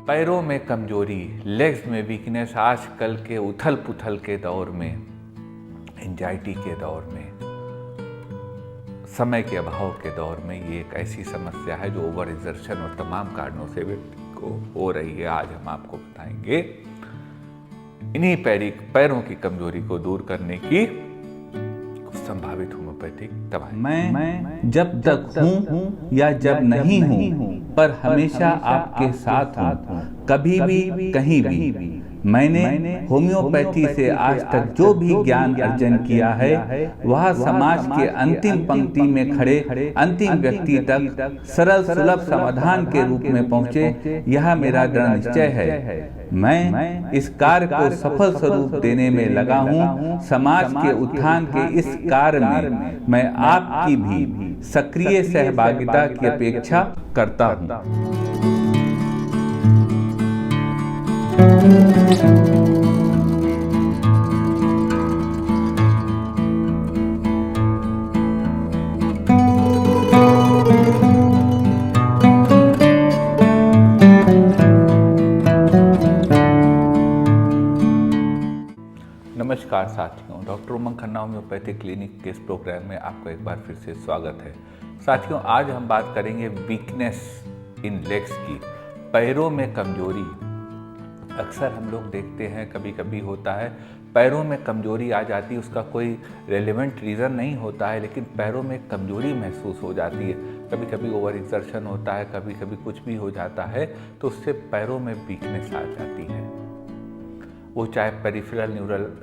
पैरों में कमजोरी, लेग्स में वीकनेस आजकल के उथल पुथल के दौर में, एंजाइटी के दौर में, समय के अभाव के दौर में ये एक ऐसी समस्या है जो ओवर एक्सर्शन और तमाम कारणों से व्यक्ति को हो रही है। आज हम आपको बताएंगे इन्हीं पैरों की कमजोरी को दूर करने की कुछ संभावित होम्योपैथिक दवाएं। मैं जब तक हूँ या जब नहीं हूँ, पर हमेशा आपके साथ हूँ, कभी भी कहीं भी। मैंने होम्योपैथी से आज तक जो भी ज्ञान अर्जन किया है वह समाज के अंतिम पंक्ति में खड़े अंतिम व्यक्ति तक सरल सुलभ समाधान के रूप में पहुँचे, यह मेरा दृढ़ निश्चय है। मैं इस कार्य को सफल स्वरूप देने में लगा हूँ। समाज के उत्थान के इस कार्य में मैं आपकी भी सक्रिय सहभागिता की अपेक्षा करता हूँ। नमस्कार साथियों, डॉक्टर उमंग खन्ना होम्योपैथिक क्लिनिक के इस प्रोग्राम में आपका एक बार फिर से स्वागत है। साथियों, आज हम बात करेंगे वीकनेस इन लेग्स की, पैरों में कमजोरी। अक्सर हम लोग देखते हैं, कभी कभी होता है पैरों में कमजोरी आ जाती है, उसका कोई रेलेवेंट रीज़न नहीं होता है, लेकिन पैरों में कमजोरी महसूस हो जाती है। कभी कभी ओवर एक्सर्शन होता है, कभी कभी कुछ भी हो जाता है, तो उससे पैरों में वीकनेस आ जाती है। वो चाहे पेरिफेरल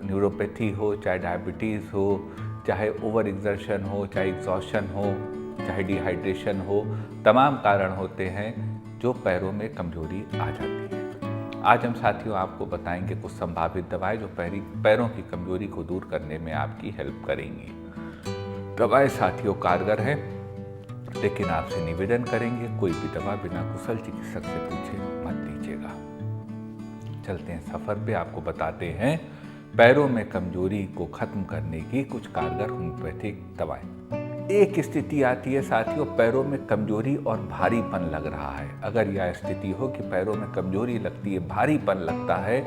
न्यूरोपैथी हो, चाहे डायबिटीज़ हो, चाहे ओवर एक्सर्शन हो, चाहे एग्जॉशन हो, चाहे डिहाइड्रेशन हो, तमाम कारण होते हैं जो पैरों में कमजोरी आ जाती है। आज हम साथियों आपको बताएंगे कुछ संभावित दवाएं जो पैरों की कमजोरी को दूर करने में आपकी हेल्प करेंगी। दवाएं साथियों कारगर है, लेकिन आपसे निवेदन करेंगे कोई भी दवा बिना कुशल चिकित्सक से पूछे मत लीजिएगा। चलते हैं सफर पे, आपको बताते हैं पैरों में कमजोरी को खत्म करने की कुछ कारगर होम्योपैथिक दवाएं। एक स्थिति आती है साथियों, पैरों में कमजोरी और भारीपन लग रहा है। अगर यह स्थिति हो कि पैरों में कमजोरी लगती है, भारीपन लगता है,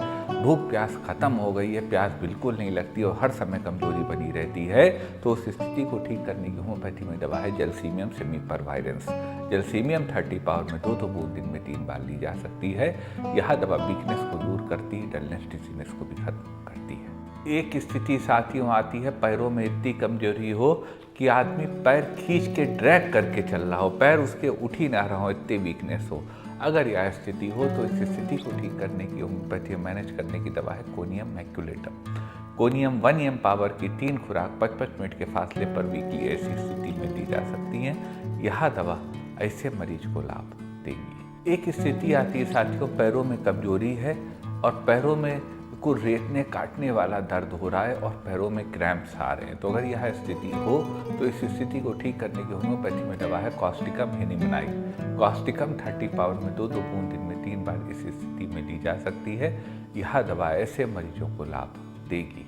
भूख प्यास खत्म हो गई है, प्यास बिल्कुल नहीं लगती और हर समय कमजोरी बनी रहती है, तो उस स्थिति को ठीक करने की होम्योपैथी में दवा है जलसीमियम सेमीपरवायरेंस। जलसीमियम 30 पावर में 2 बूंद दिन में 3 बार ली जा सकती है। यह दवा वीकनेस को दूर करती है, डलनेस डिजीनेस को भी खत्म करती है। एक स्थिति साथियों आती है, पैरों में इतनी कमजोरी हो कि आदमी पैर खींच के ड्रैग करके चल रहा हो, पैर उसके उठ ही ना रहा हो, इतनी वीकनेस हो। अगर यह स्थिति हो तो इस स्थिति को ठीक करने की होम्योपैथी मैनेज करने की दवा है कोनियम मैक्यूलेटम। कोनियम 1 mg पावर की 3 खुराक 55 मिनट के फासले पर वीकली ऐसी स्थिति में दी जा सकती है। यह दवा ऐसे मरीज को लाभ देगी। एक स्थिति आती है साथियों, पैरों में कमजोरी है और पैरों में को रेतने काटने वाला दर्द हो रहा है और पैरों में क्रैम्प्स आ रहे हैं। तो अगर यह स्थिति हो तो इस स्थिति को ठीक करने की होम्योपैथी में दवा है कॉस्टिकम हिनिमनाइड। कॉस्टिकम 30 पावर में 2 बूंद दिन में 3 बार इस स्थिति में ली जा सकती है। यह दवा ऐसे मरीजों को लाभ देगी।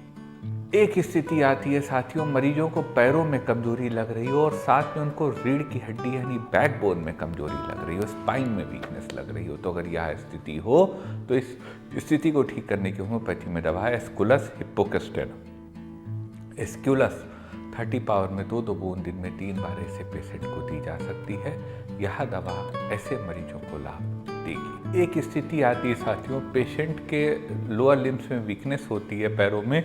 एक स्थिति आती है साथियों, मरीजों को पैरों में कमजोरी लग रही हो और साथ में उनको रीढ़ की हड्डी यानी बैकबोन में कमजोरी लग रही हो, स्पाइन में वीकनेस लग रही हो। तो अगर यह स्थिति हो तो इस स्थिति को ठीक करने की होम्योपैथी में दवा है एस्कुलस हिप्पोकेस्टेन। एस्कुलस 30 पावर में 2 बूंद दिन में 3 बार ऐसे पेशेंट को दी जा सकती है। यह दवा ऐसे मरीजों को लाभ देगी। एक स्थिति आती है साथियों, पेशेंट के लोअर लिम्स में वीकनेस होती है पैरों में,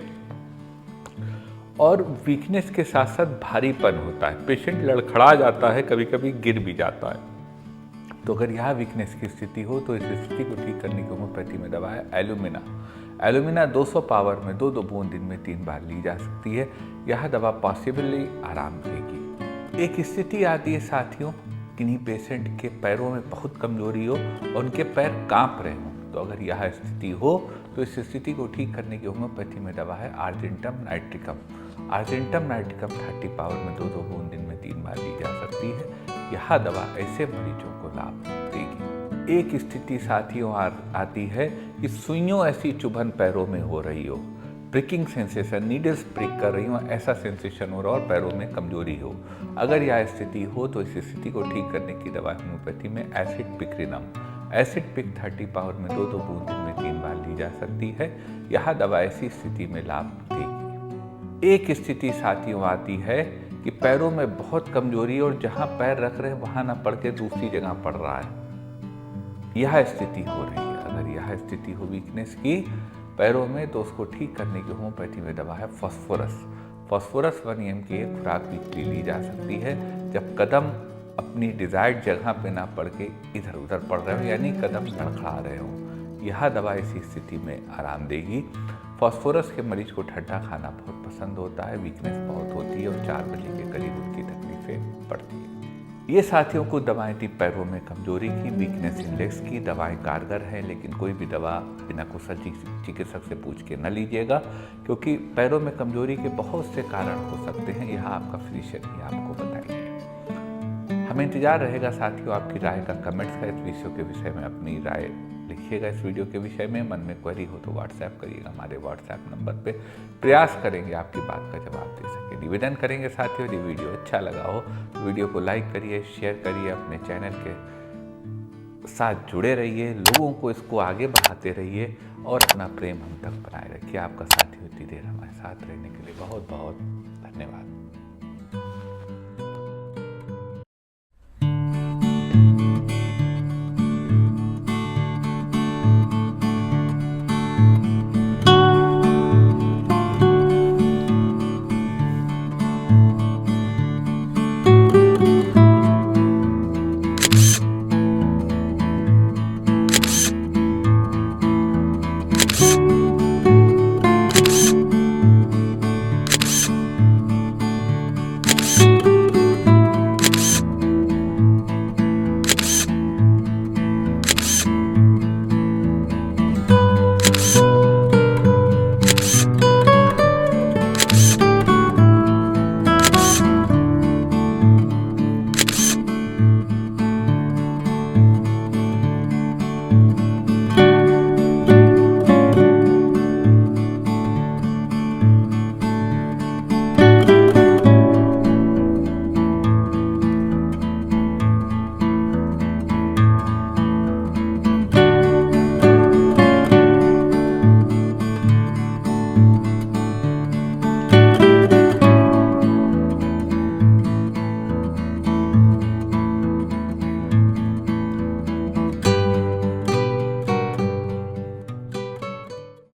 और वीकनेस के साथ साथ भारीपन होता है, पेशेंट लड़खड़ा जाता है, कभी कभी गिर भी जाता है। तो अगर यह वीकनेस की स्थिति हो तो इस स्थिति को ठीक करने की होम्योपैथी में दवा है एलुमिना। एलुमिना 200 पावर में 2 बूंद दिन में 3 बार ली जा सकती है। यह दवा पॉसिबली आराम देगी। एक स्थिति आती है साथियों, किन्हीं पेशेंट के पैरों में बहुत कमजोरी हो और उनके पैर कांप रहे हों। तो अगर यह स्थिति हो तो इस स्थिति को ठीक करने की होम्योपैथी में दवा है argentum nitricum. Argentum nitricum 30 power में 2 बूंद दिन में 3 बार ली जा सकती है। यह दवा ऐसे मरीजों को लाभ देगी। एक स्थिति साथियों आती है कि सुइयों ऐसी चुभन पैरों में हो रही हो, प्रिकिंग सेंसेशन, नीडल्स प्रिक कर रही हो, ऐसा सेंसेशन हो रहा और पैरों में कमजोरी हो। अगर यह स्थिति हो तो इस स्थिति को ठीक करने की दवा होम्योपैथी में एसिड पिक्रिनम। एसिड पिक 30 पावर में 2-2 बूंद दिन में 3 बार ली जा सकती है। यह दवा ऐसी स्थिति में लाभ देगी। एक स्थिति साथियों आती है कि पैरों में बहुत कमजोरी और जहां पैर रख रहे हैं वहां ना पड़ के दूसरी जगह पड़ रहा है, यह स्थिति हो रही है। अगर यह स्थिति हो वीकनेस की पैरों में, तो उसको ठीक करने की होम्योपैथी में दवा है फास्फोरस। फास्फोरस 1 mg की एक खुराक वीकली ली जा सकती है जब कदम अपनी डिजायर्ड जगह पे ना पड़ के इधर उधर पड़ रहे हो, यानी कदम लड़खड़ा रहे हो। यह दवा इसी स्थिति में आराम देगी। फास्फोरस के मरीज को ठंडा खाना बहुत पसंद होता है, वीकनेस बहुत होती है और 4 बजे के करीब उनकी तकलीफें पड़ती है। ये साथियों को दवाएं थी पैरों में कमजोरी की, वीकनेस इन लेग्स की। दवाएं कारगर हैं, लेकिन कोई भी दवा बिना कुशल चिकित्सक से पूछ के न लीजिएगा, क्योंकि पैरों में कमजोरी के बहुत से कारण हो सकते हैं। यह आपका फिजिशियन ही आपको बताएंगे। हमें इंतजार रहेगा साथियों आपकी राय का, कमेंट्स का। इस विषय के विषय में अपनी राय लिखिएगा। इस वीडियो के विषय में मन में क्वेरी हो तो व्हाट्सएप करिएगा हमारे व्हाट्सएप नंबर पे। प्रयास करेंगे आपकी बात का जवाब दे सके। निवेदन करेंगे साथियों, यदि वीडियो अच्छा लगा हो तो वीडियो को लाइक करिए, शेयर करिए, अपने चैनल के साथ जुड़े रहिए, लोगों को इसको आगे बढ़ाते रहिए और अपना प्रेम हम तक बनाए रखिए। आपका साथी इतनी देर हमारे साथ रहने के लिए बहुत बहुत धन्यवाद।